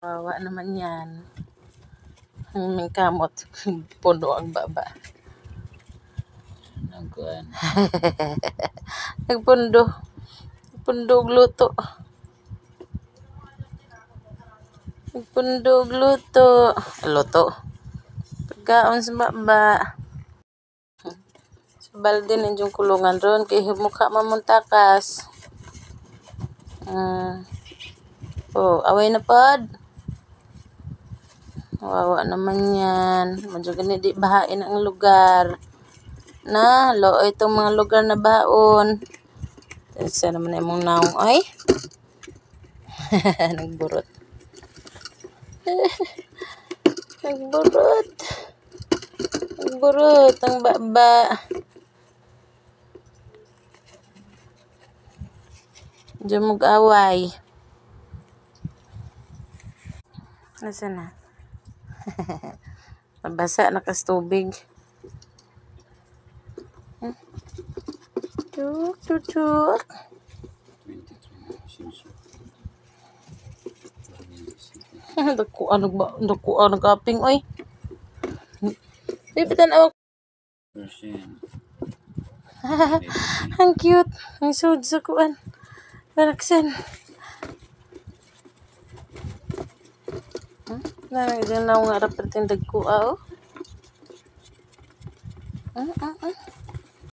Kawawa naman yan. May kamot. Puno ang baba. Nagkuhan. Nagpundo. Pundog luto. Nagpundog luto. Luto. Pagkaon sa baba. Sa balde ninjong kulungan ron. Kay mukha mamuntakas. Oh, away na pod. Wawa naman yan. Medyo ganit di bahain ang lugar. Na, lo itong mga lugar na baon. Isa naman yung mong naong ay. Nagburot. Nagburot. Nagburot ang baba. Diyan mag-away. Nasa na? Mabasa na kas tubig. Tuk, tuk, tuk. Dakuan nagaping oy. Bibitan awak. Ang cute. Ang sud sa kuan. Balaksan. Narang dyan na nga rapat yung dagkua oh.